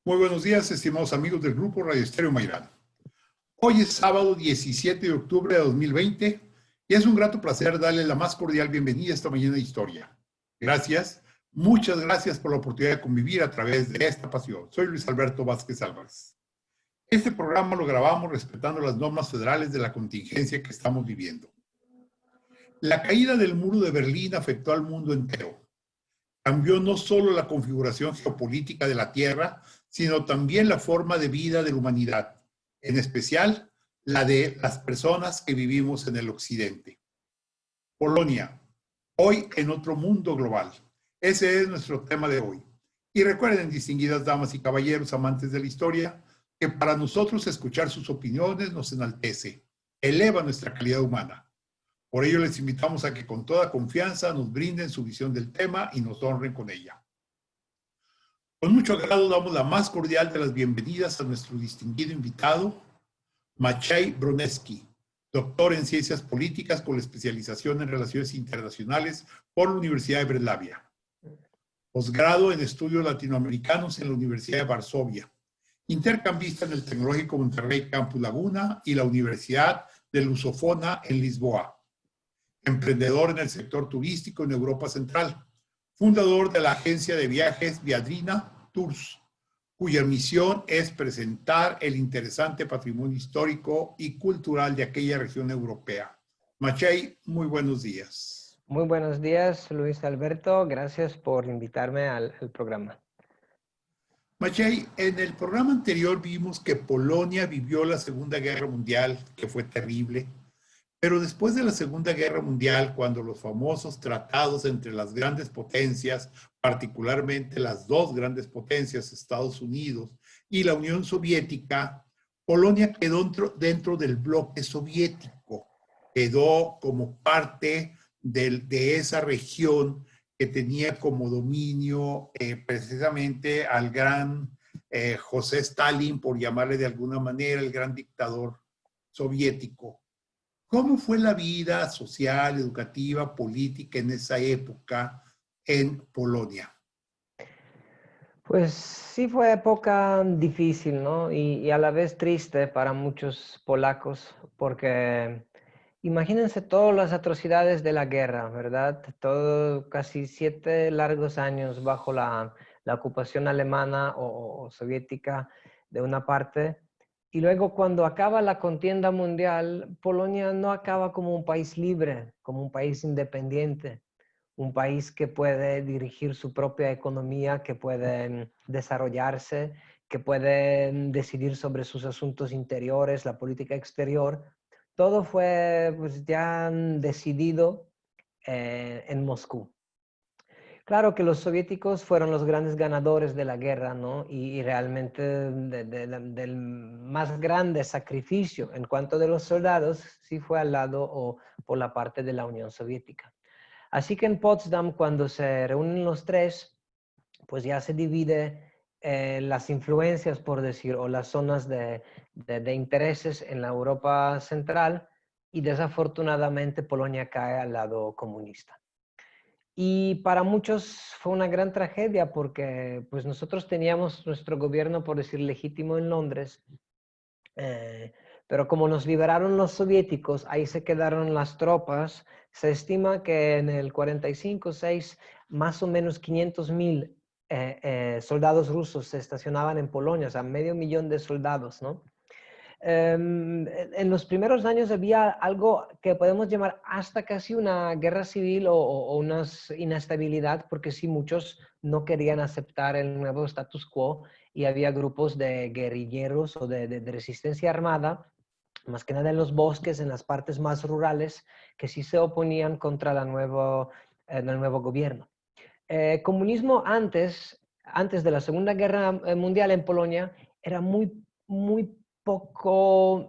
Muy buenos días, estimados amigos del Grupo Radio Estéreo Mairán. Hoy es sábado 17 de octubre de 2020 y es un grato placer darle la más cordial bienvenida a esta mañana de historia. Gracias, muchas gracias por la oportunidad de convivir a través de esta pasión. Soy Luis Alberto Vázquez Álvarez. Este programa lo grabamos respetando las normas federales de la contingencia que estamos viviendo. La caída del muro de Berlín afectó al mundo entero. Cambió no solo la configuración geopolítica de la Tierra, sino también la forma de vida de la humanidad, en especial la de las personas que vivimos en el occidente. Polonia, hoy en otro mundo global. Ese es nuestro tema de hoy. Y recuerden, distinguidas damas y caballeros amantes de la historia, que para nosotros escuchar sus opiniones nos enaltece, eleva nuestra calidad humana. Por ello les invitamos a que con toda confianza nos brinden su visión del tema y nos honren con ella. Con mucho agrado damos la más cordial de las bienvenidas a nuestro distinguido invitado, Maciej Bronecki, doctor en Ciencias Políticas con la especialización en Relaciones Internacionales por la Universidad de Breslavia. Posgrado en Estudios Latinoamericanos en la Universidad de Varsovia. Intercambista en el Tecnológico Monterrey Campus Laguna y la Universidad de Lusofona en Lisboa. Emprendedor en el sector turístico en Europa Central, fundador de la agencia de viajes Viadrina Tours, cuya misión es presentar el interesante patrimonio histórico y cultural de aquella región europea. Maciej, muy buenos días. Muy buenos días, Luis Alberto. Gracias por invitarme al programa. Maciej, en el programa anterior vimos que Polonia vivió la Segunda Guerra Mundial, que fue terrible. Pero después de la Segunda Guerra Mundial, cuando los famosos tratados entre las grandes potencias, particularmente las dos grandes potencias, Estados Unidos y la Unión Soviética, Polonia quedó dentro del bloque soviético, quedó como parte de esa región que tenía como dominio precisamente al gran José Stalin, por llamarle de alguna manera, el gran dictador soviético. ¿Cómo fue la vida social, educativa, política en esa época en Polonia? Pues sí fue época difícil, ¿no? Y a la vez triste para muchos polacos, porque imagínense todas las atrocidades de la guerra, ¿verdad? Todo, casi 7 largos años bajo la ocupación alemana o soviética de una parte. Y luego cuando acaba la contienda mundial, Polonia no acaba como un país libre, como un país independiente, un país que puede dirigir su propia economía, que puede desarrollarse, que puede decidir sobre sus asuntos interiores, la política exterior. Todo fue pues, ya decidido en Moscú. Claro que los soviéticos fueron los grandes ganadores de la guerra, ¿no? Y realmente del más grande sacrificio en cuanto de los soldados sí fue al lado o por la parte de la Unión Soviética. Así que en Potsdam, cuando se reúnen los tres, pues ya se divide las influencias, por decir, o las zonas de intereses en la Europa Central y desafortunadamente Polonia cae al lado comunista. Y para muchos fue una gran tragedia porque pues nosotros teníamos nuestro gobierno, por decir, legítimo en Londres, pero como nos liberaron los soviéticos, ahí se quedaron las tropas. Se estima que en el 45-6 más o menos 500,000 soldados rusos se estacionaban en Polonia, o sea, 500,000 de soldados, ¿no? En los primeros años había algo que podemos llamar hasta casi una guerra civil o una inestabilidad, porque sí, muchos no querían aceptar el nuevo status quo y había grupos de guerrilleros o de resistencia armada, más que nada en los bosques, en las partes más rurales, que sí se oponían contra el nuevo gobierno. Comunismo antes de la Segunda Guerra Mundial en Polonia era muy poco,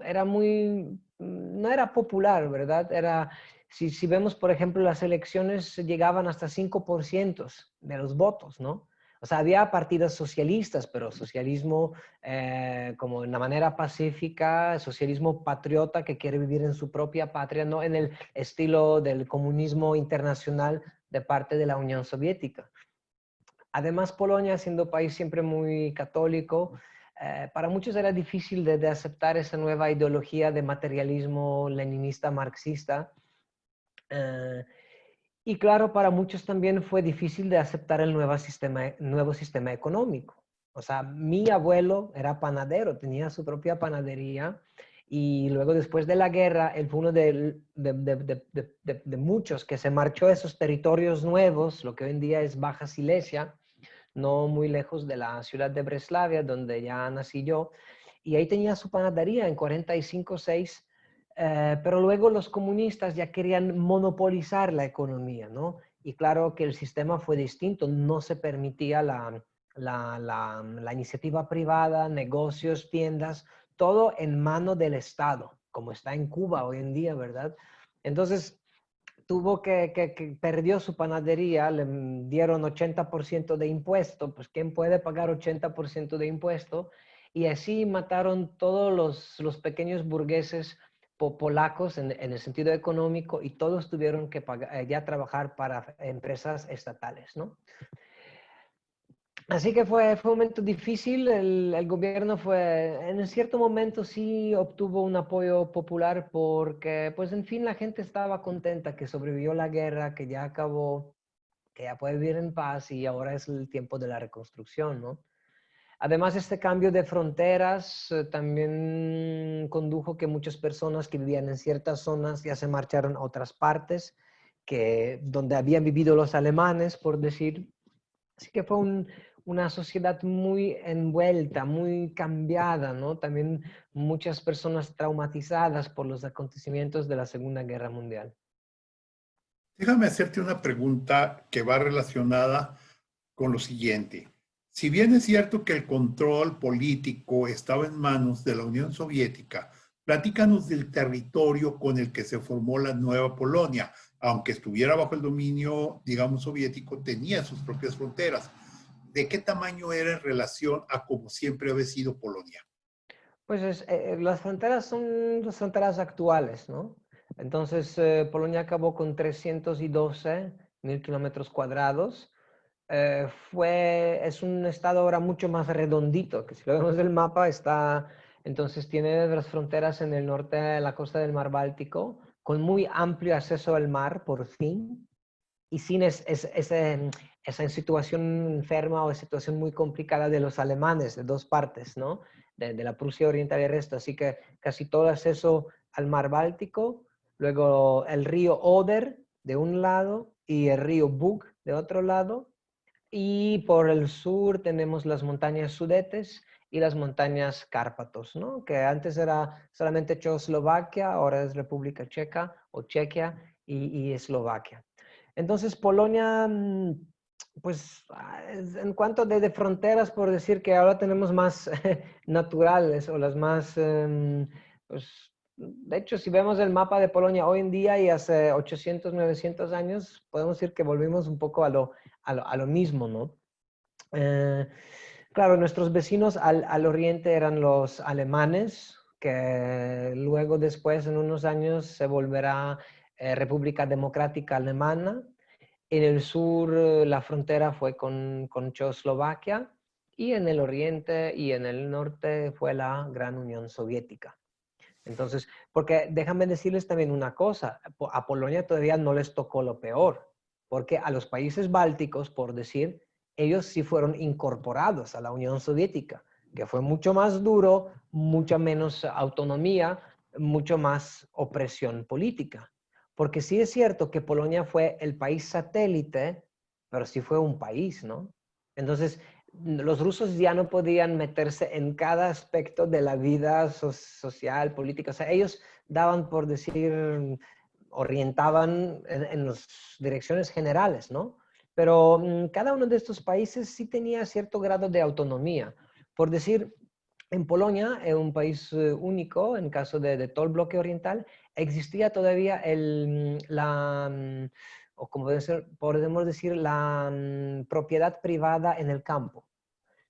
no era popular, ¿verdad? Si vemos, por ejemplo, las elecciones llegaban hasta 5% de los votos, ¿no? O sea, había partidos socialistas, pero socialismo como de una manera pacífica, socialismo patriota que quiere vivir en su propia patria, no en el estilo del comunismo internacional de parte de la Unión Soviética. Además, Polonia, siendo país siempre muy católico, para muchos era difícil de aceptar esa nueva ideología de materialismo leninista marxista. Y claro, para muchos también fue difícil de aceptar el nuevo sistema económico. O sea, mi abuelo era panadero, tenía su propia panadería y luego después de la guerra, él fue uno de muchos que se marchó a esos territorios nuevos, lo que hoy en día es Baja Silesia, no muy lejos de la ciudad de Breslavia, donde ya nací yo, y ahí tenía su panadería en 45-6, pero luego los comunistas ya querían monopolizar la economía, ¿no? Y claro que el sistema fue distinto, no se permitía la iniciativa privada, negocios, tiendas, todo en mano del Estado, como está en Cuba hoy en día, ¿verdad? Entonces, perdió su panadería, le dieron 80% de impuesto, pues ¿quién puede pagar 80% de impuesto? Y así mataron todos los pequeños burgueses polacos en el sentido económico y todos tuvieron que ya trabajar para empresas estatales, ¿no? Así que fue un momento difícil, el gobierno en cierto momento sí obtuvo un apoyo popular porque, pues en fin, la gente estaba contenta que sobrevivió la guerra, que ya acabó, que ya puede vivir en paz y ahora es el tiempo de la reconstrucción, ¿no? Además, este cambio de fronteras también condujo que muchas personas que vivían en ciertas zonas ya se marcharon a otras partes, donde habían vivido los alemanes, por decir. Así que fue una sociedad muy envuelta, muy cambiada, ¿no? También muchas personas traumatizadas por los acontecimientos de la Segunda Guerra Mundial. Déjame hacerte una pregunta que va relacionada con lo siguiente. Si bien es cierto que el control político estaba en manos de la Unión Soviética, platícanos del territorio con el que se formó la Nueva Polonia. Aunque estuviera bajo el dominio, digamos, soviético, tenía sus propias fronteras. ¿De qué tamaño era en relación a como siempre había sido Polonia? Pues las fronteras son las fronteras actuales, ¿no? Entonces, Polonia acabó con 312.000 kilómetros cuadrados. Es un estado ahora mucho más redondito, que si lo vemos del mapa entonces tiene las fronteras en el norte de la costa del mar Báltico, con muy amplio acceso al mar, por fin, y sin esa situación enferma o situación muy complicada de los alemanes, de dos partes, ¿no? De la Prusia Oriental y el resto. Así que casi todo acceso al mar Báltico, luego el río Oder de un lado y el río Bug de otro lado. Y por el sur tenemos las montañas Sudetes y las montañas Cárpatos, ¿no? Que antes era solamente Checoslovaquia, ahora es República Checa o Chequia y Eslovaquia. Entonces, Polonia, pues en cuanto de fronteras, por decir que ahora tenemos más naturales o las más, pues, de hecho, si vemos el mapa de Polonia hoy en día y hace 800, 900 años, podemos decir que volvimos un poco a lo mismo, ¿no? Eh, claro, nuestros vecinos al oriente eran los alemanes, que luego después, en unos años, se volverá República Democrática Alemana. En el sur, la frontera fue con Checoslovaquia y en el oriente y en el norte fue la Gran Unión Soviética. Entonces, porque déjame decirles también una cosa, a Polonia todavía no les tocó lo peor, porque a los países bálticos, por decir, ellos sí fueron incorporados a la Unión Soviética, que fue mucho más duro, mucha menos autonomía, mucho más opresión política. Porque sí es cierto que Polonia fue el país satélite, pero sí fue un país, ¿no? Entonces, los rusos ya no podían meterse en cada aspecto de la vida social, política. O sea, ellos daban, por decir, orientaban en las direcciones generales, ¿no? Pero cada uno de estos países sí tenía cierto grado de autonomía. Por decir, en Polonia, en un país único, en caso de todo el bloque oriental, existía todavía o como podemos decir, la propiedad privada en el campo.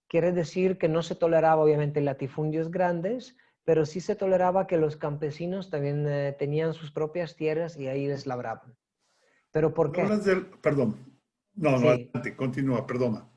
Quiere decir que no se toleraba obviamente latifundios grandes, pero sí se toleraba que los campesinos también tenían sus propias tierras y ahí les labraban. ¿Pero por Cuando qué? hablas del, perdón, no, Sí, adelante, continúa, perdona.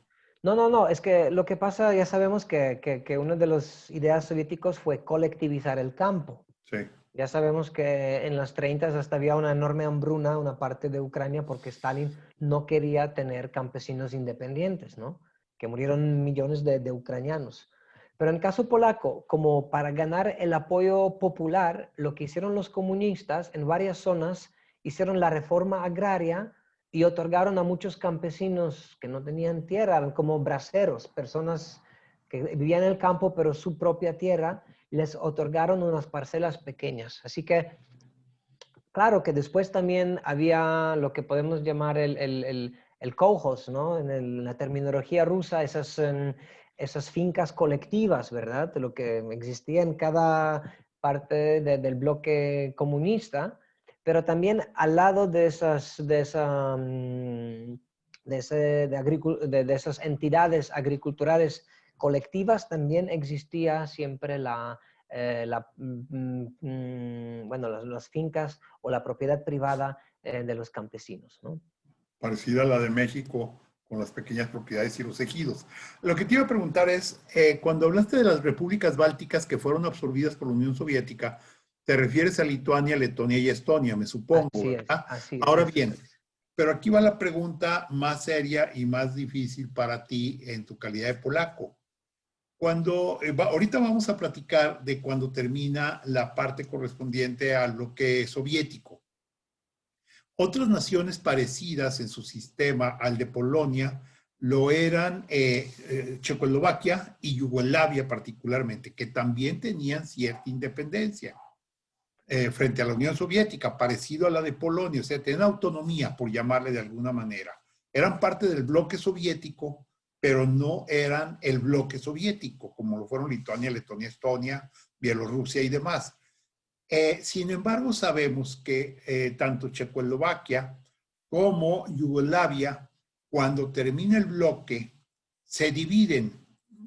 No, es que lo que pasa, ya sabemos que una de las ideas soviéticos fue colectivizar el campo. Sí, Ya sabemos que en los 30 hasta había una enorme hambruna, una parte de Ucrania, porque Stalin no quería tener campesinos independientes, ¿no? Que murieron millones de ucranianos. Pero en caso polaco, como para ganar el apoyo popular, lo que hicieron los comunistas en varias zonas, hicieron la reforma agraria y otorgaron a muchos campesinos que no tenían tierra, eran como braceros, personas que vivían en el campo, pero su propia tierra, les otorgaron unas parcelas pequeñas. Así que, claro que después también había lo que podemos llamar el kolkhoz, ¿no? En la terminología rusa, esas fincas colectivas, ¿verdad? De lo que existía en cada parte del bloque comunista, pero también al lado de de esas entidades agriculturales colectivas también existía siempre bueno, las fincas o la propiedad privada de los campesinos, ¿no? parecida a la de México con las pequeñas propiedades y los ejidos. Lo que te iba a preguntar es, cuando hablaste de las repúblicas bálticas que fueron absorbidas por la Unión Soviética, te refieres a Lituania, Letonia y Estonia, me supongo, ¿verdad? Así es, Ahora eso bien, es. pero aquí va la pregunta más seria y más difícil para ti en tu calidad de polaco. Ahorita vamos a platicar de cuando termina la parte correspondiente al bloque soviético. Otras naciones parecidas en su sistema al de Polonia lo eran Checoslovaquia y Yugoslavia particularmente, que también tenían cierta independencia frente a la Unión Soviética, parecido a la de Polonia, o sea, tenían autonomía, por llamarle de alguna manera. Eran parte del bloque soviético, pero no eran el bloque soviético, como lo fueron Lituania, Letonia, Estonia, Bielorrusia y demás. Sin embargo, sabemos que tanto Checoslovaquia como Yugoslavia, cuando termina el bloque, se dividen,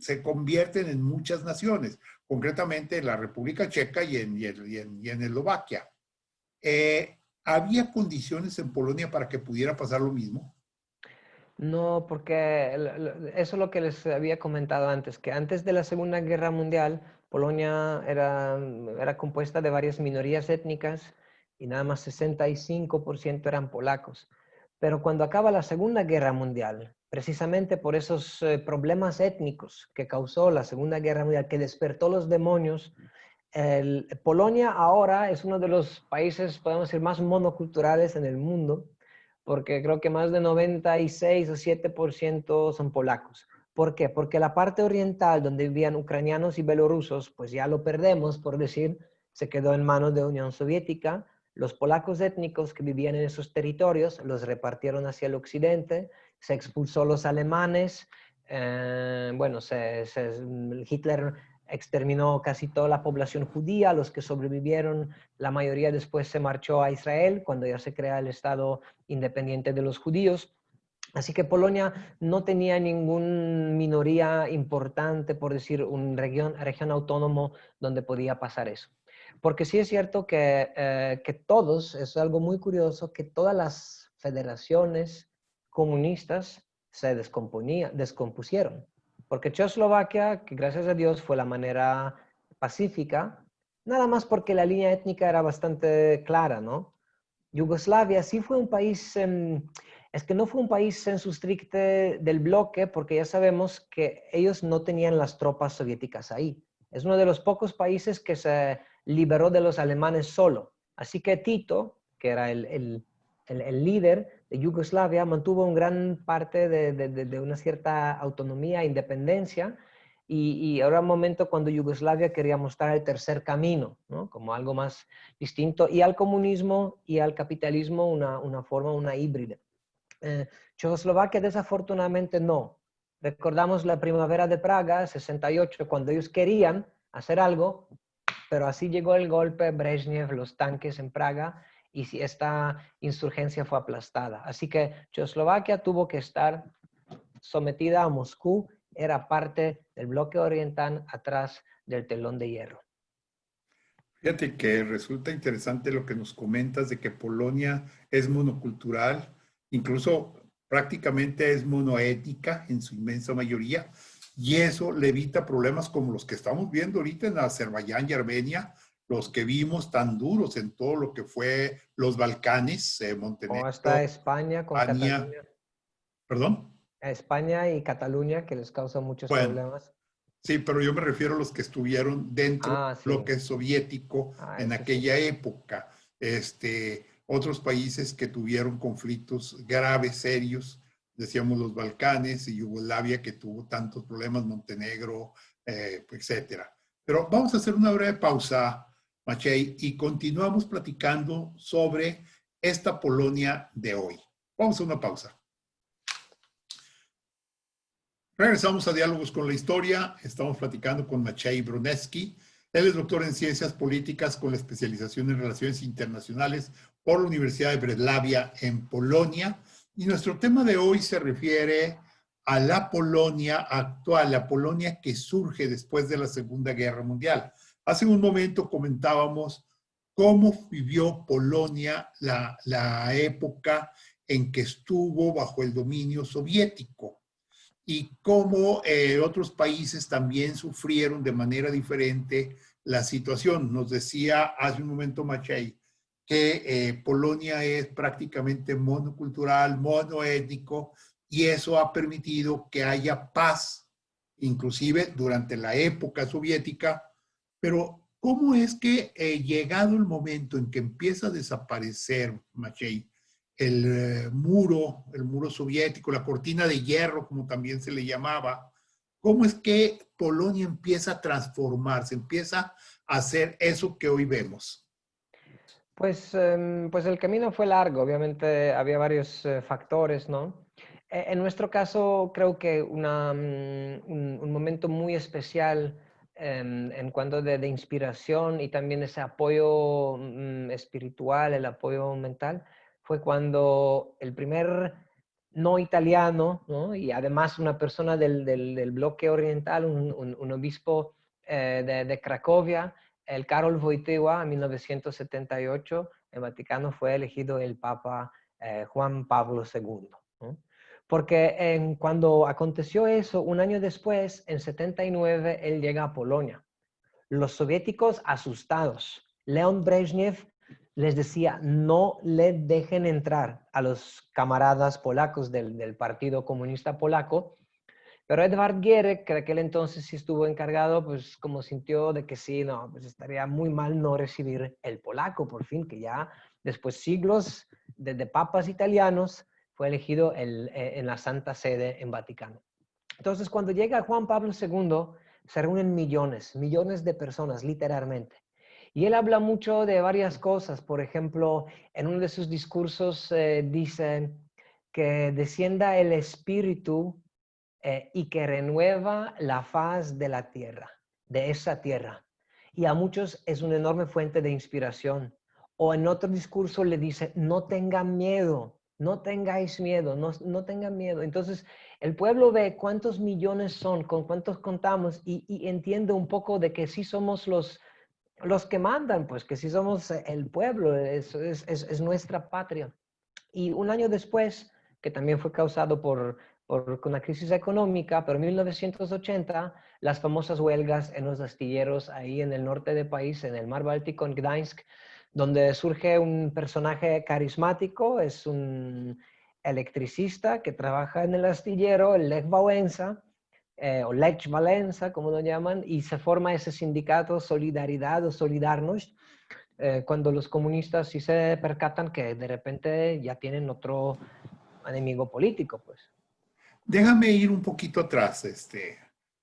se convierten en muchas naciones, concretamente en la República Checa y en Eslovaquia. ¿Había condiciones en Polonia para que pudiera pasar lo mismo? No, porque eso es lo que les había comentado antes, que antes de la Segunda Guerra Mundial, Polonia era compuesta de varias minorías étnicas y nada más 65% eran polacos. Pero cuando acaba la Segunda Guerra Mundial, precisamente por esos problemas étnicos que causó la Segunda Guerra Mundial, que despertó los demonios, Polonia ahora es uno de los países, podemos decir, más monoculturales en el mundo, porque creo que más de 96 o 7% son polacos. ¿Por qué? Porque la parte oriental, donde vivían ucranianos y belorrusos, pues ya lo perdemos, por decir, se quedó en manos de la Unión Soviética. Los polacos étnicos que vivían en esos territorios los repartieron hacia el occidente, se expulsó a los alemanes, bueno, Hitler exterminó casi toda la población judía, los que sobrevivieron, la mayoría después se marchó a Israel cuando ya se crea el Estado independiente de los judíos. Así que Polonia no tenía ninguna minoría importante, por decir, una región autónomo donde podía pasar eso. Porque sí es cierto que todos, es algo muy curioso, que todas las federaciones comunistas se descompusieron. Porque Checoslovaquia, que gracias a Dios fue la manera pacífica, nada más porque la línea étnica era bastante clara, ¿no? Yugoslavia sí fue un país, es que no fue un país en su estricte del bloque, porque ya sabemos que ellos no tenían las tropas soviéticas ahí. Es uno de los pocos países que se liberó de los alemanes solo. Así que Tito, que era el líder de Yugoslavia, mantuvo una gran parte de una cierta autonomía e independencia. Y ahora un momento cuando Yugoslavia quería mostrar el tercer camino, ¿no? Como algo más distinto, y al comunismo y al capitalismo una forma, una híbrida. Checoslovaquia desafortunadamente no. Recordamos la primavera de Praga, 68, cuando ellos querían hacer algo, pero así llegó el golpe, Brezhnev, los tanques en Praga, y esta insurgencia fue aplastada. Así que Checoslovaquia tuvo que estar sometida a Moscú, era parte del bloque oriental atrás del telón de hierro. Fíjate que resulta interesante lo que nos comentas de que Polonia es monocultural, incluso prácticamente es monoétnica en su inmensa mayoría, y eso le evita problemas como los que estamos viendo ahorita en Azerbaiyán y Armenia, los que vimos tan duros en todo lo que fue los Balcanes, O hasta Montenegro, España con Albania, Cataluña. perdón. España y Cataluña que les causa muchos Bueno, problemas. sí, pero yo me refiero a los que estuvieron dentro Ah, del sí. bloque soviético Ah, en eso sí. aquella época. Otros países que tuvieron conflictos graves, serios, decíamos los Balcanes y Yugoslavia, que tuvo tantos problemas, Montenegro, etcétera. Pero vamos a hacer una breve pausa, Maciej, y continuamos platicando sobre esta Polonia de hoy. Vamos a una pausa. Regresamos a Diálogos con la Historia. Estamos platicando con Maciej Broniewski. Él es doctor en Ciencias Políticas con la especialización en Relaciones Internacionales por la Universidad de Breslavia en Polonia. Y nuestro tema de hoy se refiere a la Polonia actual, la Polonia que surge después de la Segunda Guerra Mundial. Hace un momento comentábamos cómo vivió Polonia la época en que estuvo bajo el dominio soviético y cómo otros países también sufrieron de manera diferente la situación. Nos decía hace un momento Maciej que Polonia es prácticamente monocultural, monoétnico, y eso ha permitido que haya paz, inclusive durante la época soviética. Pero ¿cómo es que llegado el momento en que empieza a desaparecer, Maciej, el muro soviético, la cortina de hierro, como también se le llamaba, cómo es que Polonia empieza a transformarse, empieza a hacer eso que hoy vemos? Pues el camino fue largo, obviamente había varios factores, ¿no? En nuestro caso, creo que un momento muy especial en cuanto de inspiración y también ese apoyo espiritual, el apoyo mental, fue cuando el primer no italiano, ¿no? Y además una persona del bloque oriental, un obispo de Cracovia, el Karol Wojtyła, en 1978, el Vaticano fue elegido el Papa Juan Pablo II, ¿no? Porque cuando aconteció eso, un año después, en 79, él llega a Polonia. Los soviéticos asustados. Leon Brezhnev les decía, no le dejen entrar a los camaradas polacos del Partido Comunista Polaco, pero Edvard Gierek, que aquel entonces sí estuvo encargado, pues como sintió de que sí, no, pues estaría muy mal no recibir el polaco, por fin, que ya después siglos de papas italianos fue elegido en la Santa Sede en Vaticano. Entonces, cuando llega Juan Pablo II, se reúnen millones de personas, literalmente. Y él habla mucho de varias cosas. Por ejemplo, en uno de sus discursos dice que descienda el Espíritu y que renueva la faz de la tierra, de esa tierra. Y a muchos es una enorme fuente de inspiración. O en otro discurso le dice, no tengan miedo, no tengáis miedo, no tengan miedo. Entonces, el pueblo ve cuántos millones son, con cuántos contamos y entiende un poco de que sí somos los que mandan, pues que sí somos el pueblo, es nuestra patria. Y un año después, que también fue causado por una crisis económica, pero en 1980, las famosas huelgas en los astilleros ahí en el norte del país, en el mar Báltico, en Gdańsk, donde surge un personaje carismático, es un electricista que trabaja en el astillero, el Lech Wałęsa, o Lech Walesa, como lo llaman, y se forma ese sindicato Solidaridad o Solidarność, cuando los comunistas sí se percatan que de repente ya tienen otro enemigo político, pues. Déjame ir un poquito atrás,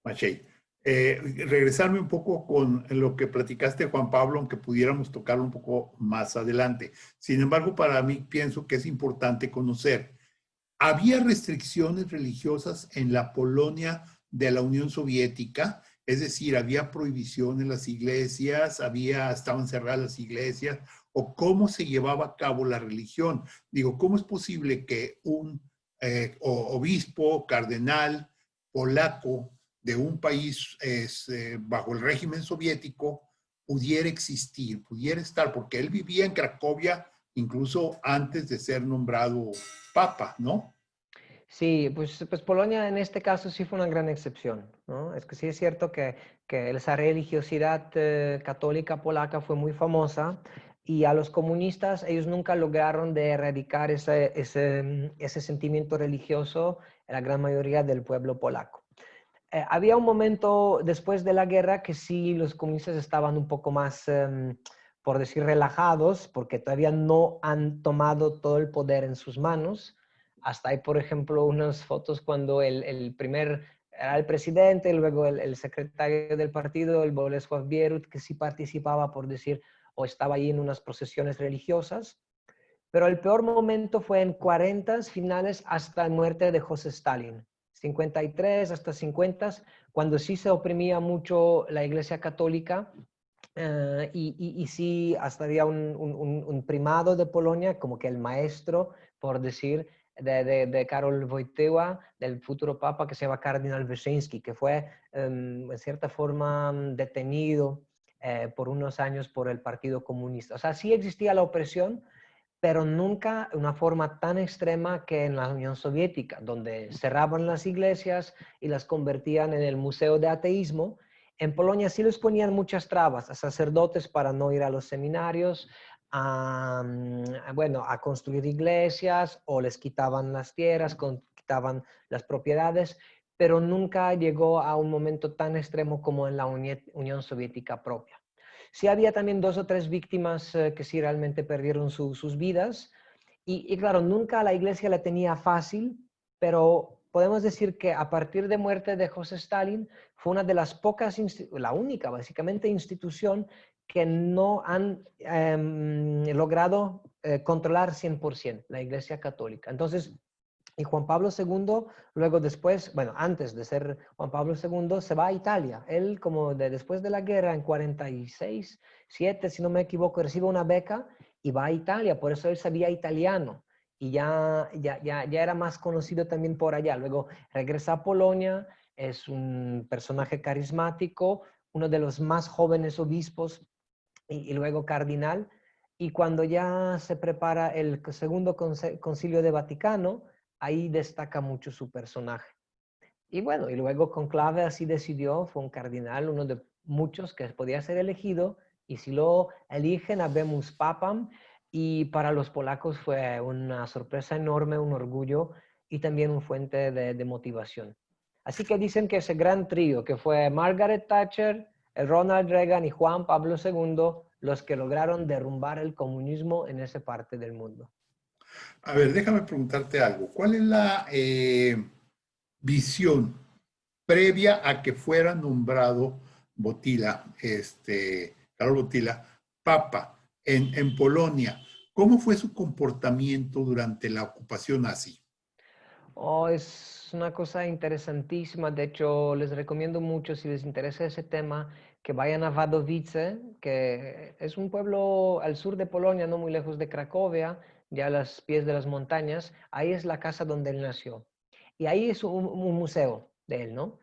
Maciej. Regresarme un poco con lo que platicaste, Juan Pablo, aunque pudiéramos tocarlo un poco más adelante. Sin embargo, para mí pienso que es importante conocer. ¿Había restricciones religiosas en la Polonia de la Unión Soviética? Es decir, ¿había prohibición en las iglesias? ¿Estaban cerradas las iglesias? ¿O cómo se llevaba a cabo la religión? Digo, ¿cómo es posible que un obispo, cardenal polaco de un país bajo el régimen soviético pudiera existir, pudiera estar? Porque él vivía en Cracovia incluso antes de ser nombrado papa, ¿no? Sí, pues Polonia en este caso sí fue una gran excepción, ¿no? Es que sí es cierto que esa religiosidad católica polaca fue muy famosa y a los comunistas ellos nunca lograron de erradicar ese sentimiento religioso en la gran mayoría del pueblo polaco. Había un momento después de la guerra que sí los comunistas estaban un poco más, por decir, relajados, porque todavía no han tomado todo el poder en sus manos. Hasta hay, por ejemplo, unas fotos cuando el primer era el presidente, luego el secretario del partido, el Bolesław Bierut, que sí participaba, por decir, o estaba ahí en unas procesiones religiosas. Pero el peor momento fue en 40 finales hasta la muerte de José Stalin. 53 hasta 50, cuando sí se oprimía mucho la Iglesia Católica y sí hasta había un primado de Polonia, como que el maestro, por decir, de Karol Wojtyła, del futuro papa que se llama Cardinal Wyszynski, que fue en cierta forma detenido por unos años por el Partido Comunista. O sea, sí existía la opresión, pero nunca de una forma tan extrema que en la Unión Soviética, donde cerraban las iglesias y las convertían en el museo de ateísmo. En Polonia sí les ponían muchas trabas a sacerdotes para no ir a los seminarios, a construir iglesias, o les quitaban las tierras, quitaban las propiedades, pero nunca llegó a un momento tan extremo como en la Unión Soviética propia. Sí había también 2 o 3 víctimas que sí realmente perdieron sus vidas. Y claro, nunca la iglesia la tenía fácil, pero podemos decir que a partir de muerte de José Stalin fue una de las pocas, la única básicamente institución que no han logrado controlar 100% la iglesia católica. Entonces, y Juan Pablo II, luego después, bueno, antes de ser Juan Pablo II, se va a Italia. Él, como después de la guerra, en 46, 7, si no me equivoco, recibe una beca y va a Italia. Por eso él sabía italiano y ya era más conocido también por allá. Luego regresa a Polonia, es un personaje carismático, uno de los más jóvenes obispos y luego cardinal. Y cuando ya se prepara el segundo concilio de Vaticano, ahí destaca mucho su personaje. Y bueno, y luego Conclave así decidió, fue un cardinal, uno de muchos que podía ser elegido, y si lo eligen, habemos papam, y para los polacos fue una sorpresa enorme, un orgullo y también una fuente de motivación. Así que dicen que ese gran trío, que fue Margaret Thatcher, Ronald Reagan y Juan Pablo II, los que lograron derrumbar el comunismo en esa parte del mundo. A ver, déjame preguntarte algo. ¿Cuál es la visión previa a que fuera nombrado Botila, Karol Botila, papa en Polonia? ¿Cómo fue su comportamiento durante la ocupación nazi? Oh, es una cosa interesantísima. De hecho, les recomiendo mucho, si les interesa ese tema, que vayan a Wadowice, que es un pueblo al sur de Polonia, no muy lejos de Cracovia, ya a los pies de las montañas. Ahí es la casa donde él nació. Y ahí es un museo de él, ¿no?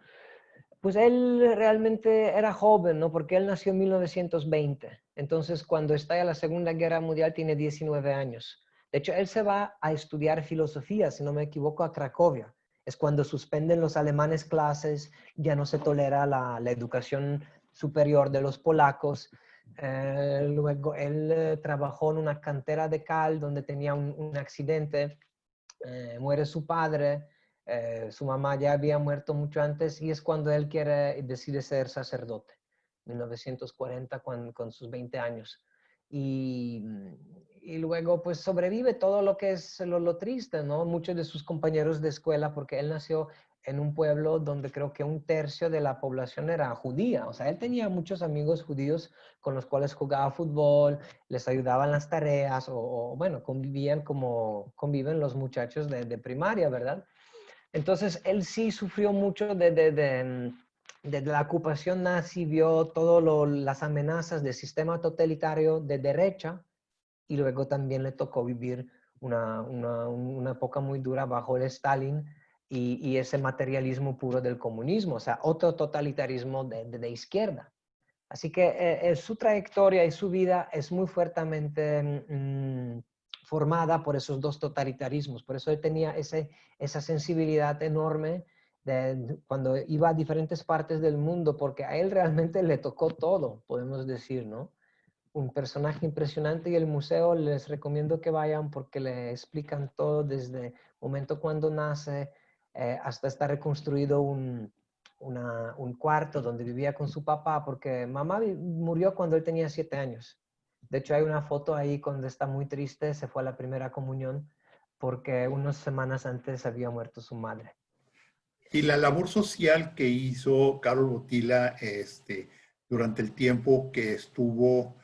Pues él realmente era joven, ¿no? Porque él nació en 1920. Entonces, cuando estalla la Segunda Guerra Mundial, tiene 19 años. De hecho, él se va a estudiar filosofía, si no me equivoco, a Cracovia. Es cuando suspenden los alemanes clases, ya no se tolera la educación superior de los polacos. Luego él trabajó en una cantera de cal donde tenía un accidente, muere su padre, su mamá ya había muerto mucho antes y es cuando él decide ser sacerdote, 1940 con sus 20 años. Y, y luego pues sobrevive todo lo que es lo triste, ¿no? Muchos de sus compañeros de escuela, porque él nació en un pueblo donde creo que 1/3 de la población era judía. O sea, él tenía muchos amigos judíos con los cuales jugaba fútbol, les ayudaban las tareas bueno, convivían como conviven los muchachos de primaria, ¿verdad? Entonces, él sí sufrió mucho de la ocupación nazi, vio todas las amenazas del sistema totalitario de derecha y luego también le tocó vivir una época muy dura bajo el Stalin y ese materialismo puro del comunismo, o sea, otro totalitarismo de izquierda. Así que su trayectoria y su vida es muy fuertemente formada por esos dos totalitarismos. Por eso él tenía esa sensibilidad enorme cuando iba a diferentes partes del mundo, porque a él realmente le tocó todo, podemos decir, ¿no? Un personaje impresionante, y el museo les recomiendo que vayan porque le explican todo desde el momento cuando nace hasta está reconstruido un cuarto donde vivía con su papá, porque mamá murió cuando él tenía 7 años. De hecho, hay una foto ahí cuando está muy triste, se fue a la primera comunión porque unas semanas antes había muerto su madre. Y la labor social que hizo Carlos Botila durante el tiempo que estuvo,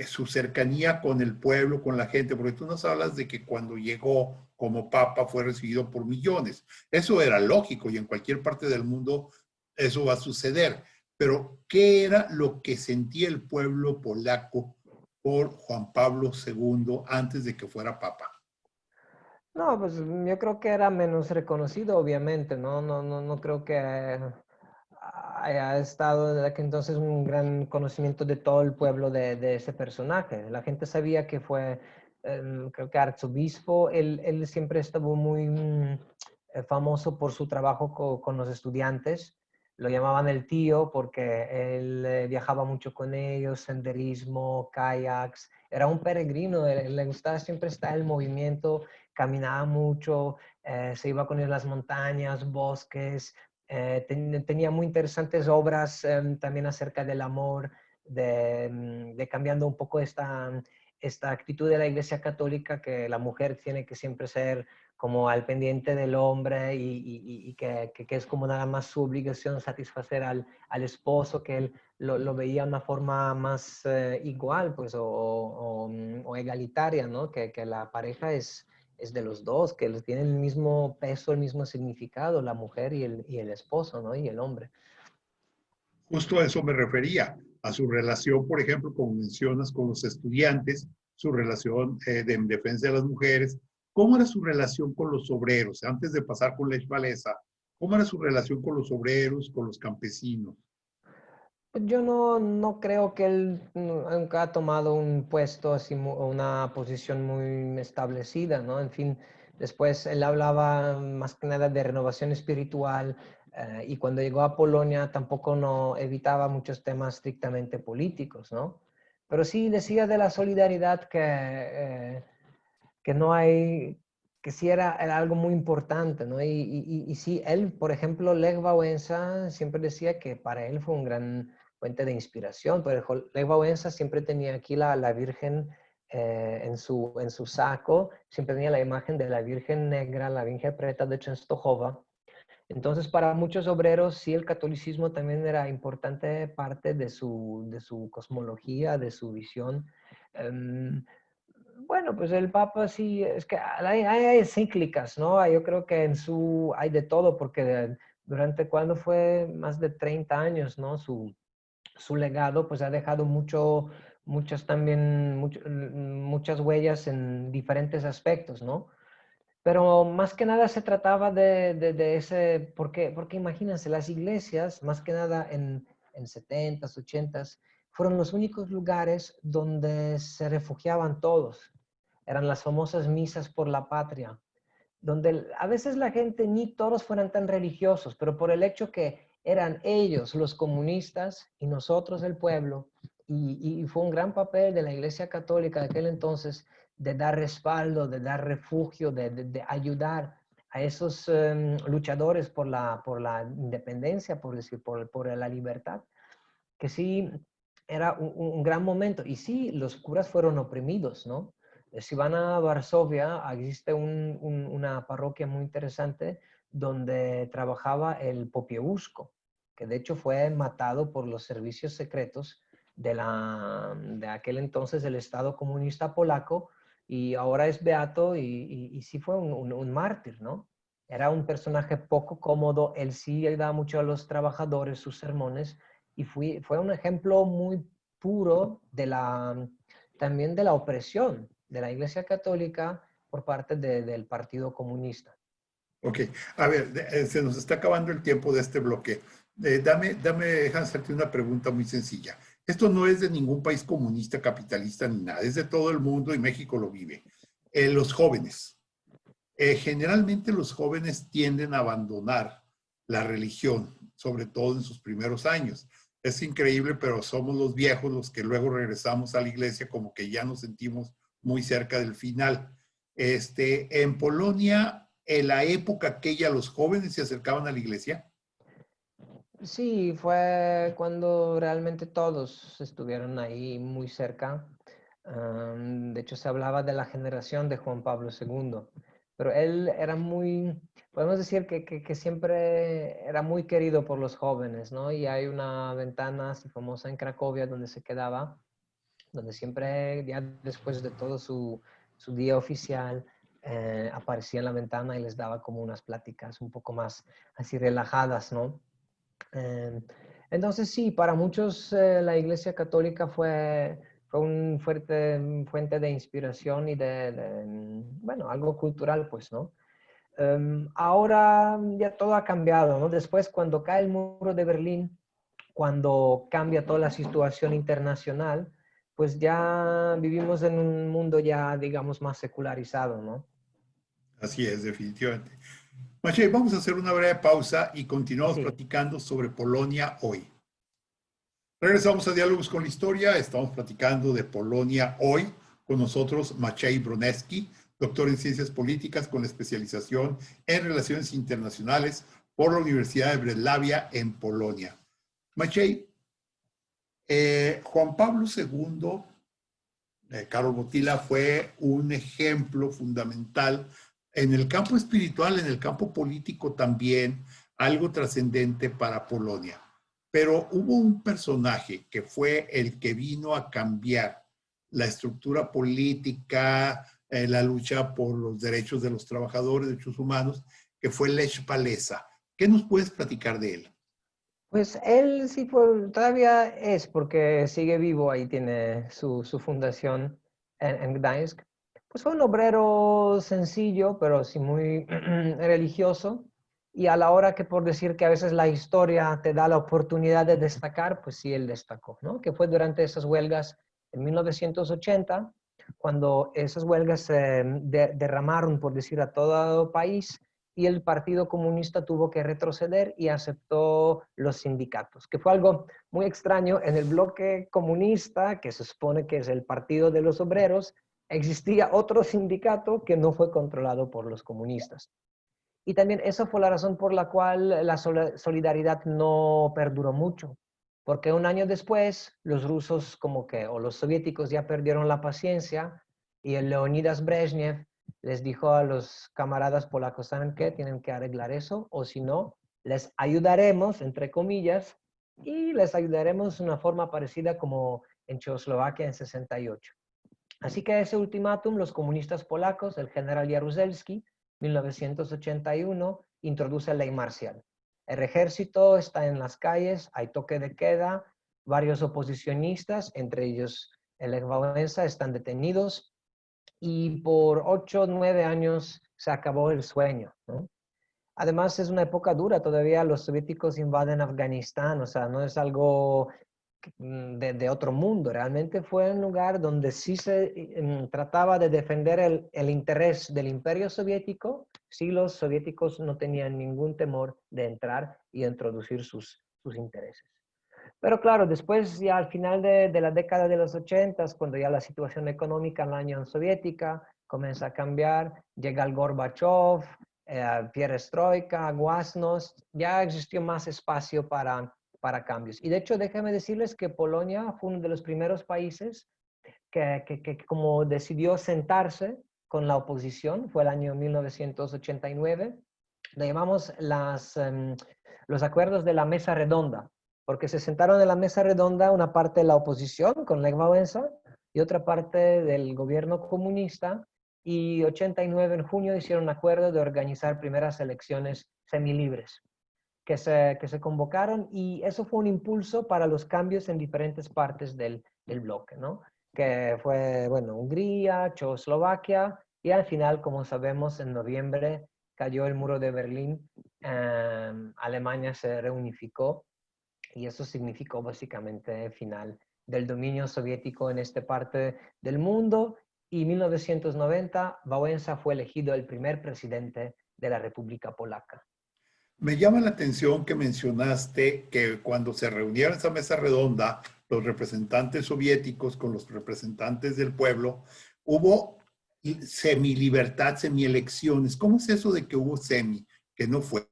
su cercanía con el pueblo, con la gente, porque tú nos hablas de que cuando llegó como papa fue recibido por millones. Eso era lógico y en cualquier parte del mundo eso va a suceder. Pero, ¿qué era lo que sentía el pueblo polaco por Juan Pablo II antes de que fuera papa? No, pues yo creo que era menos reconocido, obviamente, ¿no? No creo que haya estado desde aquel entonces un gran conocimiento de todo el pueblo de ese personaje. La gente sabía que fue, creo que arzobispo. Él siempre estuvo muy famoso por su trabajo con los estudiantes. Lo llamaban el tío porque él viajaba mucho con ellos, senderismo, kayaks. Era un peregrino, le gustaba siempre estar en movimiento, caminaba mucho, se iba con él a las montañas, bosques. Tenía muy interesantes obras también acerca del amor, de cambiando un poco esta actitud de la Iglesia Católica, que la mujer tiene que siempre ser como al pendiente del hombre y que es como nada más su obligación satisfacer al esposo, que él lo veía de una forma más igual, pues, o egalitaria, ¿no? Que la pareja es de los dos, que tienen el mismo peso, el mismo significado, la mujer y el esposo, ¿no? Y el hombre. Justo a eso me refería, a su relación, por ejemplo, como mencionas, con los estudiantes, su relación en defensa de las mujeres. ¿Cómo era su relación con los obreros? Antes de pasar con Lech Walesa, ¿cómo era su relación con los obreros, con los campesinos? Pues yo no creo que él nunca ha tomado un puesto así, una posición muy establecida, ¿no? En fin, después él hablaba más que nada de renovación espiritual, y cuando llegó a Polonia tampoco no evitaba muchos temas estrictamente políticos, ¿no? Pero sí decía de la solidaridad que no hay, que sí era algo muy importante, ¿no? Y sí, él, por ejemplo, Lech Wałęsa siempre decía que para él fue un gran fuente de inspiración, pero Lech Wałęsa siempre tenía aquí la Virgen en su saco, siempre tenía la imagen de la Virgen Negra, la Virgen Preta de Częstochowa. Entonces, para muchos obreros, sí, el catolicismo también era importante parte de su cosmología, de su visión. Bueno, pues el Papa sí, es que hay encíclicas, ¿no? Yo creo que hay de todo, porque durante cuando fue más de 30 años, ¿no? Su legado, pues ha dejado muchas huellas en diferentes aspectos, ¿no? Pero más que nada se trataba de ese, porque imagínense, las iglesias, más que nada en 70s, 80s, fueron los únicos lugares donde se refugiaban todos. Eran las famosas misas por la patria, donde a veces la gente ni todos fueran tan religiosos, pero por el hecho que eran ellos los comunistas y nosotros el pueblo, y fue un gran papel de la Iglesia Católica de aquel entonces de dar respaldo, de dar refugio, de ayudar a esos luchadores por la independencia, por decir, por la libertad, que sí era un gran momento. Y sí, los curas fueron oprimidos, ¿no? Si van a Varsovia, existe una parroquia muy interesante donde trabajaba el Popiełuszko, que de hecho fue matado por los servicios secretos de aquel entonces del Estado comunista polaco, y ahora es beato y sí fue un mártir, ¿no? Era un personaje poco cómodo, él sí ayudaba mucho a los trabajadores, sus sermones, y fue un ejemplo muy puro también de la opresión de la Iglesia Católica por parte del Partido Comunista. Ok, a ver, se nos está acabando el tiempo de este bloque. Deja hacerte una pregunta muy sencilla. Esto no es de ningún país comunista, capitalista ni nada, es de todo el mundo y México lo vive. Los jóvenes. Generalmente los jóvenes tienden a abandonar la religión, sobre todo en sus primeros años. Es increíble, pero somos los viejos los que luego regresamos a la iglesia como que ya nos sentimos muy cerca del final. En Polonia, en la época aquella, los jóvenes se acercaban a la iglesia. Sí, fue cuando realmente todos estuvieron ahí muy cerca. De hecho, se hablaba de la generación de Juan Pablo II, pero él era muy, podemos decir que siempre era muy querido por los jóvenes, ¿no? Y hay una ventana así famosa en Cracovia donde se quedaba, donde siempre, ya después de todo su día oficial, aparecía en la ventana y les daba como unas pláticas un poco más así relajadas, ¿no? Eh, entonces sí, para muchos la Iglesia Católica fue un fuente de inspiración y bueno, algo cultural, pues, ¿no? Ahora ya todo ha cambiado, ¿no? Después, cuando cae el muro de Berlín, cuando cambia toda la situación internacional, pues ya vivimos en un mundo ya, digamos, más secularizado, ¿no? Así es, definitivamente. Maciej, vamos a hacer una breve pausa y continuamos Sí. platicando sobre Polonia hoy. Regresamos a Diálogos con la Historia. Estamos platicando de Polonia hoy. Con nosotros Maciej Broneski, doctor en Ciencias Políticas con especialización en Relaciones Internacionales por la Universidad de Breslavia en Polonia. Maciej, Juan Pablo II, Karol Wojtyła, fue un ejemplo fundamental en el campo espiritual, en el campo político también, algo trascendente para Polonia. Pero hubo un personaje que fue el que vino a cambiar la estructura política, la lucha por los derechos de los trabajadores, derechos humanos, que fue Lech Walesa. ¿Qué nos puedes platicar de él? Pues él sí todavía es, porque sigue vivo, ahí tiene su fundación en Gdańsk. Pues fue un obrero sencillo, pero sí muy religioso. Y a la hora que, por decir que a veces la historia te da la oportunidad de destacar, pues sí, él destacó, ¿no? Que fue durante esas huelgas en 1980, cuando esas huelgas se derramaron, por decir, a todo el país, y el Partido Comunista tuvo que retroceder y aceptó los sindicatos, que fue algo muy extraño. En el bloque comunista, que se supone que es el partido de los obreros, existía otro sindicato que no fue controlado por los comunistas. Y también esa fue la razón por la cual la solidaridad no perduró mucho, porque un año después los rusos como que, o los soviéticos ya perdieron la paciencia, y el Leonidas Brezhnev les dijo a los camaradas polacos: ¿saben qué? Tienen que arreglar eso, o si no, les ayudaremos, entre comillas, y les ayudaremos de una forma parecida como en Checoslovaquia en 68. Así que ese ultimátum, los comunistas polacos, el general Jaruzelski, 1981, introduce ley marcial. El ejército está en las calles, hay toque de queda, varios oposicionistas, entre ellos el Lech Wałęsa, están detenidos, y por 8 o 9 años se acabó el sueño, ¿no? Además, es una época dura, todavía los soviéticos invaden Afganistán, o sea, no es algo de otro mundo, realmente fue un lugar donde sí se trataba de defender el interés del Imperio Soviético. Sí, los soviéticos no tenían ningún temor de entrar y introducir sus intereses. Pero claro, después ya al final de la década de los 80, cuando ya la situación económica en la Unión Soviética comienza a cambiar, llega el Gorbachev, Perestroika, Glasnost, ya existió más espacio para cambios. Y de hecho, déjame decirles que Polonia fue uno de los primeros países que como decidió sentarse con la oposición. Fue el año 1989. Le llamamos los acuerdos de la mesa redonda, porque se sentaron en la mesa redonda una parte de la oposición con Lech Wałęsa y otra parte del gobierno comunista, y 89 en junio hicieron un acuerdo de organizar primeras elecciones semilibres que se convocaron, y eso fue un impulso para los cambios en diferentes partes del bloque, ¿no? Que fue, bueno, Hungría, Checoslovaquia, y al final, como sabemos, en noviembre cayó el muro de Berlín, Alemania se reunificó, y eso significó básicamente el final del dominio soviético en esta parte del mundo. y en 1990 Wałęsa fue elegido el primer presidente de la República Polaca. Me llama la atención que mencionaste que cuando se reunieron en esa mesa redonda los representantes soviéticos con los representantes del pueblo, hubo semilibertad, semielecciones. ¿Cómo es eso de que hubo semi, que no fue?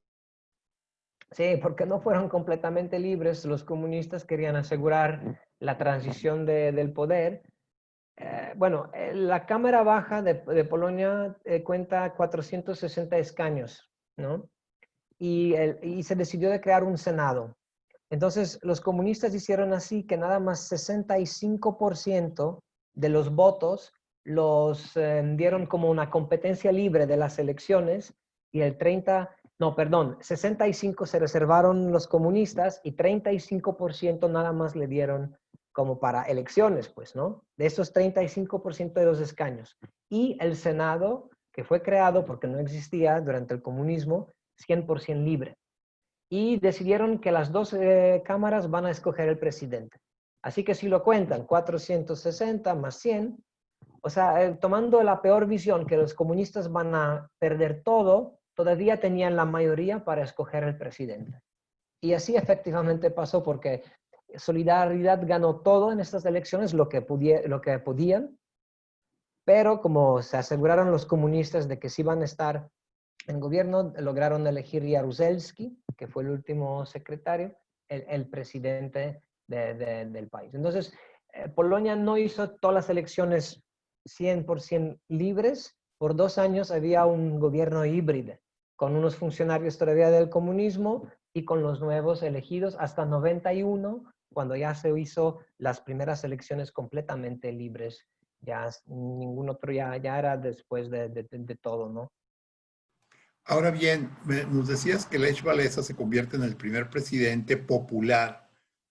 Sí, porque no fueron completamente libres. Los comunistas querían asegurar la transición del poder. Bueno, la Cámara Baja de Polonia cuenta 460 escaños, ¿no? Y se decidió de crear un Senado. Entonces, los comunistas hicieron así que nada más 65% de los votos los dieron como una competencia libre de las elecciones y el 30, no, perdón, 65 se reservaron los comunistas y 35% nada más le dieron como para elecciones, pues, ¿no? De esos 35% de los escaños. Y el Senado, que fue creado porque no existía durante el comunismo, 100% libre. Y decidieron que las dos cámaras van a escoger el presidente. Así que si lo cuentan, 460 más 100, o sea, tomando la peor visión que los comunistas van a perder todo, todavía tenían la mayoría para escoger el presidente. Y así efectivamente pasó porque Solidaridad ganó todo en estas elecciones, lo que podían, pero como se aseguraron los comunistas de que sí iban a estar en gobierno, lograron elegir Jaruzelski, que fue el último secretario, el presidente del país. Entonces, Polonia no hizo todas las elecciones 100% libres. Por 2 años había un gobierno híbrido, con unos funcionarios todavía del comunismo y con los nuevos elegidos hasta 91, cuando ya se hizo las primeras elecciones completamente libres. Ya ningún otro, ya era después de todo, ¿no? Ahora bien, nos decías que Lech Walesa se convierte en el primer presidente popular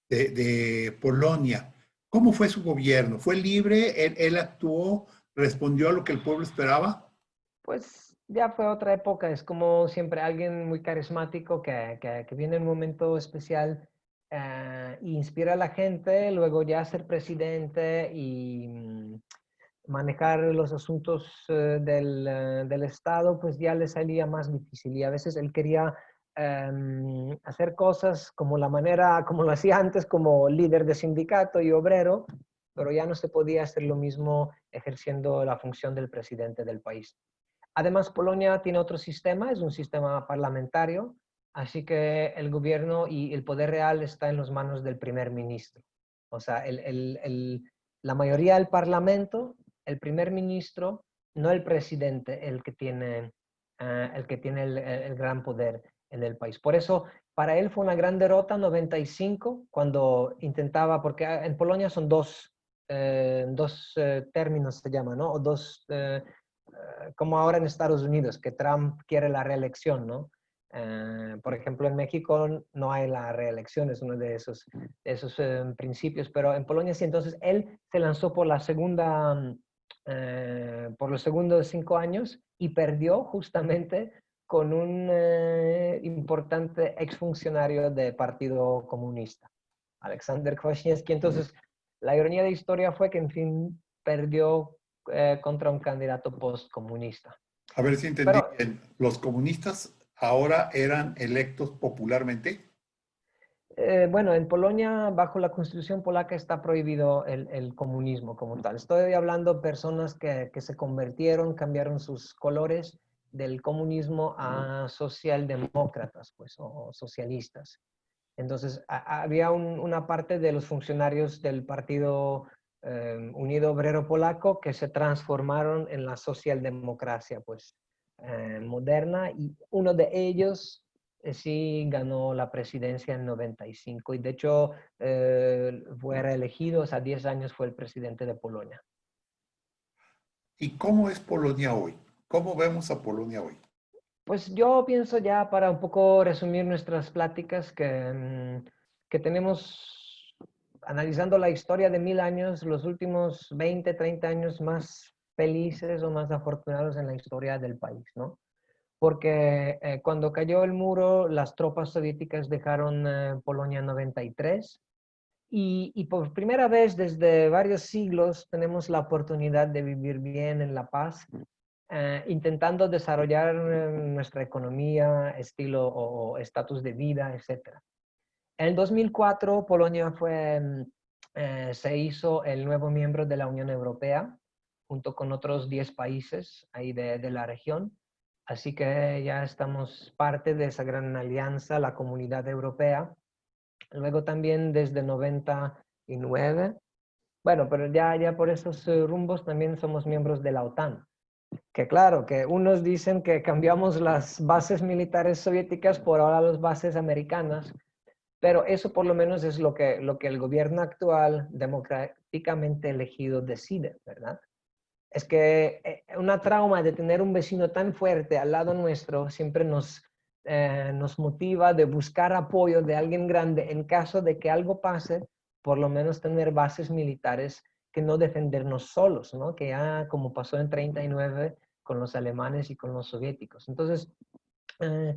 de Polonia. ¿Cómo fue su gobierno? ¿Fue libre? ¿Él actuó? ¿Respondió a lo que el pueblo esperaba? Pues ya fue otra época, es como siempre alguien muy carismático que viene en un momento especial e inspira a la gente, luego ya ser presidente y manejar los asuntos del Estado, pues ya le salía más difícil y a veces él quería hacer cosas como la manera, como lo hacía antes como líder de sindicato y obrero, pero ya no se podía hacer lo mismo ejerciendo la función del presidente del país. Además, Polonia tiene otro sistema, es un sistema parlamentario, así que el gobierno y el poder real está en las manos del primer ministro. O sea, la mayoría del parlamento, el primer ministro, no el presidente, el que tiene el gran poder en el país. Por eso, para él fue una gran derrota 95, cuando intentaba, porque en Polonia son dos términos, se llama, ¿no? O dos como ahora en Estados Unidos, que Trump quiere la reelección, ¿no? Por ejemplo, en México no hay la reelección, es uno de esos principios, pero en Polonia sí. Entonces, él se lanzó por por los segundos 5 años y perdió justamente con un importante exfuncionario del Partido Comunista, Alexander Kwasniewski. Entonces, la ironía de la historia fue que, en fin, perdió contra un candidato postcomunista. A ver si entendí Pero bien. ¿Los comunistas ahora eran electos popularmente? bueno, en Polonia, bajo la constitución polaca, está prohibido el comunismo como tal. Estoy hablando de personas que se convirtieron, cambiaron sus colores del comunismo a socialdemócratas, pues, o socialistas. Entonces, había una parte de los funcionarios del Partido Unido Obrero Polaco que se transformaron en la socialdemocracia, pues, moderna, y uno de ellos sí ganó la presidencia en 95 y de hecho fue reelegido, o sea, 10 años fue el presidente de Polonia. ¿Y cómo es Polonia hoy? ¿Cómo vemos a Polonia hoy? Pues yo pienso ya para un poco resumir nuestras pláticas que tenemos, analizando la historia de 1000 años, los últimos 20, 30 años más felices o más afortunados en la historia del país, ¿no? Porque cuando cayó el muro, las tropas soviéticas dejaron Polonia en 93 Y por primera vez desde varios siglos tenemos la oportunidad de vivir bien en la paz, intentando desarrollar nuestra economía, estilo o estatus de vida, etc. En el 2004, Polonia se hizo el nuevo miembro de la Unión Europea, junto con otros 10 países ahí de la región. Así que ya estamos parte de esa gran alianza, la Comunidad Europea. Luego también desde 99, bueno, pero ya por esos rumbos también somos miembros de la OTAN. Que claro, que unos dicen que cambiamos las bases militares soviéticas por ahora las bases americanas, pero eso por lo menos es lo que el gobierno actual democráticamente elegido decide, ¿verdad? Es que una trauma de tener un vecino tan fuerte al lado nuestro siempre nos motiva de buscar apoyo de alguien grande en caso de que algo pase, por lo menos tener bases militares que no defendernos solos, ¿no? Que ya como pasó en 39 con los alemanes y con los soviéticos. Entonces, eh,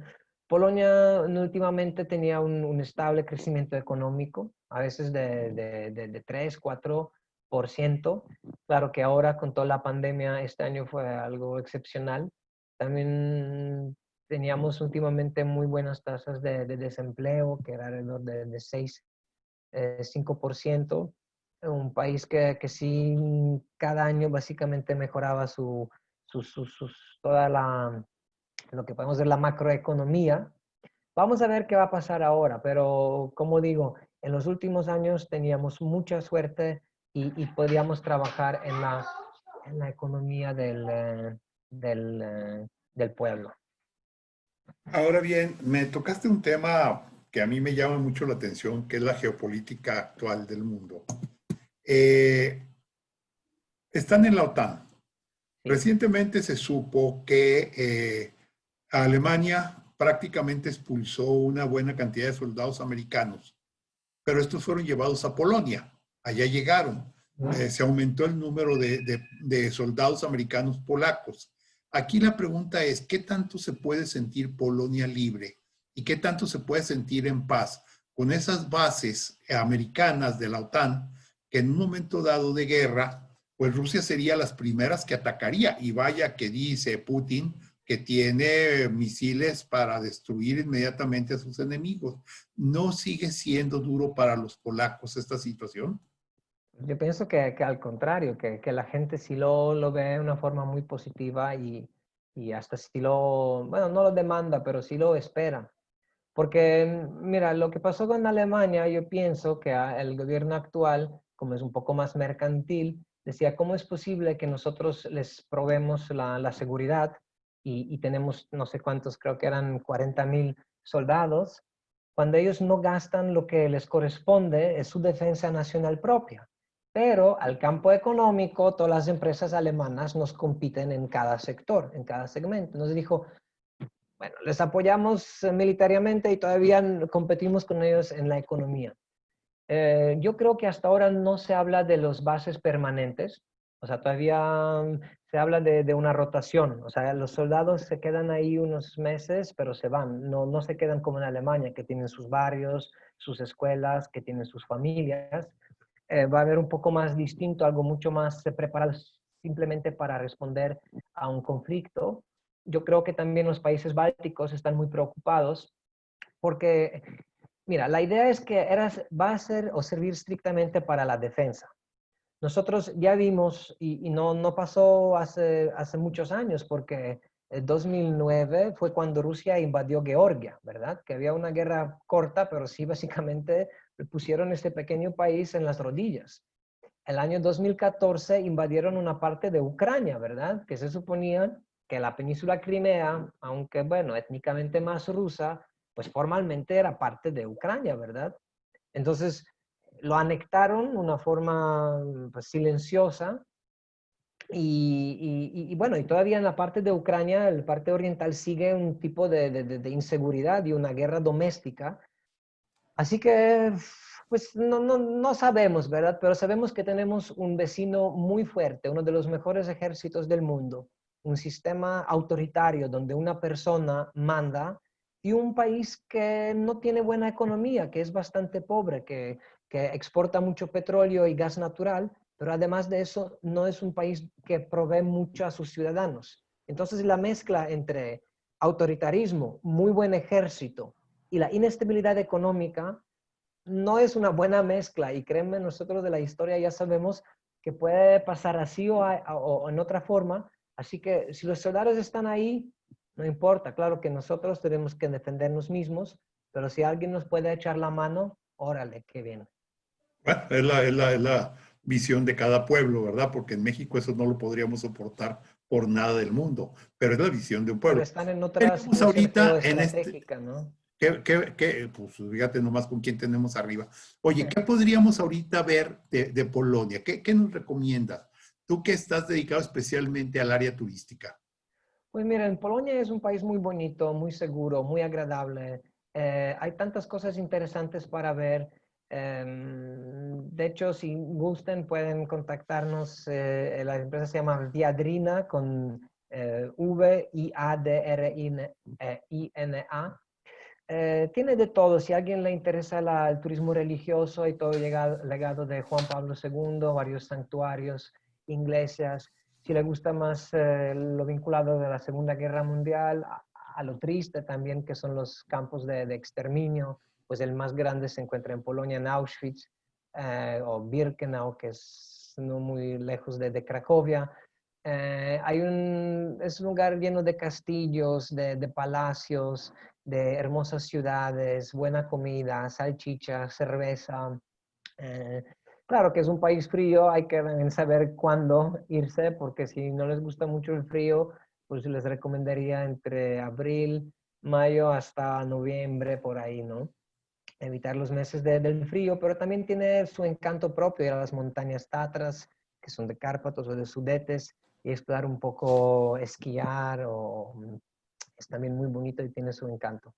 Polonia últimamente tenía un estable crecimiento económico, a veces de 3, 4%. Claro que ahora con toda la pandemia este año fue algo excepcional. También teníamos últimamente muy buenas tasas de desempleo, que era alrededor de 6, 5%. Un país que sí cada año básicamente mejoraba toda lo que podemos ver la macroeconomía. Vamos a ver qué va a pasar ahora, pero como digo, en los últimos años teníamos mucha suerte y podíamos trabajar en la economía del pueblo. Ahora bien, me tocaste un tema que a mí me llama mucho la atención, que es la geopolítica actual del mundo. Eh, Están en la OTAN. Sí. Recientemente se supo que Alemania prácticamente expulsó una buena cantidad de soldados americanos, pero estos fueron llevados a Polonia. Allá llegaron. Se aumentó el número de soldados americanos polacos. Aquí la pregunta es, ¿qué tanto se puede sentir Polonia libre y qué tanto se puede sentir en paz con esas bases americanas de la OTAN que en un momento dado de guerra, pues Rusia sería las primeras que atacaría? Y vaya que dice Putin que tiene misiles para destruir inmediatamente a sus enemigos. ¿No sigue siendo duro para los polacos esta situación? Yo pienso que al contrario, que la gente sí lo ve de una forma muy positiva y hasta sí bueno, no lo demanda, pero sí lo espera. Porque, mira, lo que pasó con Alemania, yo pienso que el gobierno actual, como es un poco más mercantil, decía, ¿cómo es posible que nosotros les probemos la seguridad y tenemos no sé cuántos, creo que eran 40,000 soldados, cuando ellos no gastan lo que les corresponde, es su defensa nacional propia? Pero al campo económico, todas las empresas alemanas nos compiten en cada sector, en cada segmento. Entonces dijo, bueno, les apoyamos militariamente y todavía competimos con ellos en la economía. Yo creo que hasta ahora no se habla de los bases permanentes, o sea, todavía se habla de una rotación, o sea, los soldados se quedan ahí unos meses, pero se van, no se quedan como en Alemania, que tienen sus barrios, sus escuelas, que tienen sus familias. Va a haber un poco más distinto, algo mucho más preparado simplemente para responder a un conflicto. Yo creo que también los países bálticos están muy preocupados porque, mira, la idea es que va a ser o servir estrictamente para la defensa. Nosotros ya vimos, y no pasó hace muchos años, porque en 2009 fue cuando Rusia invadió Georgia, ¿verdad? Que había una guerra corta, pero sí básicamente pusieron este pequeño país en las rodillas. El año 2014 invadieron una parte de Ucrania, ¿verdad? Que se suponía que la península Crimea, aunque bueno, étnicamente más rusa, pues formalmente era parte de Ucrania, ¿verdad? Entonces lo anectaron de una forma pues, silenciosa y bueno, y todavía en la parte de Ucrania, la parte oriental sigue un tipo de inseguridad y una guerra doméstica. Así que, pues no sabemos, ¿verdad? Pero sabemos que tenemos un vecino muy fuerte, uno de los mejores ejércitos del mundo, un sistema autoritario donde una persona manda y un país que no tiene buena economía, que es bastante pobre, que exporta mucho petróleo y gas natural, pero además de eso no es un país que provee mucho a sus ciudadanos. Entonces la mezcla entre autoritarismo, muy buen ejército y la inestabilidad económica no es una buena mezcla. Y créanme, nosotros de la historia ya sabemos que puede pasar así o en otra forma. Así que si los soldados están ahí, no importa. Claro que nosotros tenemos que defendernos mismos, pero si alguien nos puede echar la mano, órale, qué bien. Bueno, es la visión de cada pueblo, ¿verdad? Porque en México eso no lo podríamos soportar por nada del mundo, pero es la visión de un Pero pueblo. están en otra Queríamos situación ahorita en este, geoestratégica, ¿no? pues fíjate nomás con quién tenemos arriba. Oye, ¿qué podríamos ahorita ver de Polonia? ¿Qué nos recomiendas? Tú que estás dedicado especialmente al área turística. Pues miren, Polonia es un país muy bonito, muy seguro, muy agradable. Hay tantas cosas interesantes para ver. De hecho, si gusten, pueden contactarnos. La empresa se llama Viadrina con Viadrina. Tiene de todo. Si a alguien le interesa el turismo religioso y todo el legado de Juan Pablo II, varios santuarios, iglesias. Si le gusta más lo vinculado de la Segunda Guerra Mundial, a lo triste también, que son los campos de exterminio, pues el más grande se encuentra en Polonia, en Auschwitz, o Birkenau, que es no muy lejos de Cracovia. Es un lugar lleno de castillos, de palacios, de hermosas ciudades, buena comida, salchicha, cerveza. Eh, claro que es un país frío, hay que saber cuándo irse, porque si no les gusta mucho el frío, pues les recomendaría entre abril, mayo hasta noviembre, por ahí, ¿no? Evitar los meses del frío, pero también tiene su encanto propio, ir a las montañas Tatras, que son de Cárpatos o de Sudetes, y explorar un poco, esquiar, es también muy bonito y tiene su encanto.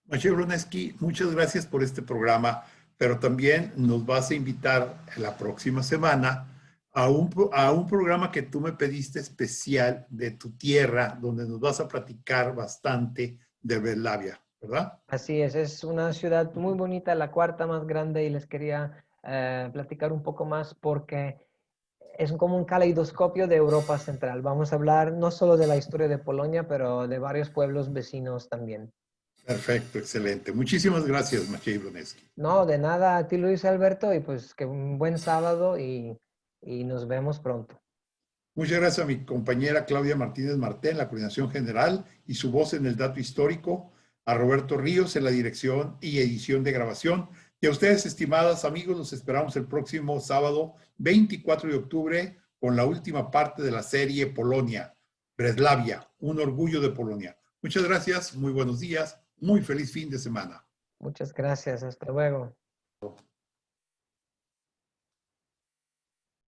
Maciej Bruneski, muchas gracias por este programa, pero también nos vas a invitar la próxima semana a un programa que tú me pediste especial de tu tierra, donde nos vas a platicar bastante de Breslavia, ¿verdad? Así es una ciudad muy bonita, la cuarta más grande, y les quería platicar un poco más porque es como un caleidoscopio de Europa Central. Vamos a hablar no solo de la historia de Polonia, pero de varios pueblos vecinos también. Perfecto, excelente. Muchísimas gracias, Maciej Bruneski. No, de nada a ti, Luis Alberto, y pues que un buen sábado y nos vemos pronto. Muchas gracias a mi compañera Claudia Martínez Marté en la coordinación general y su voz en el dato histórico, a Roberto Ríos en la dirección y edición de grabación. Y a ustedes, estimados amigos, los esperamos el próximo sábado 24 de octubre con la última parte de la serie Polonia, Breslavia, un orgullo de Polonia. Muchas gracias, muy buenos días, muy feliz fin de semana. Muchas gracias, hasta luego.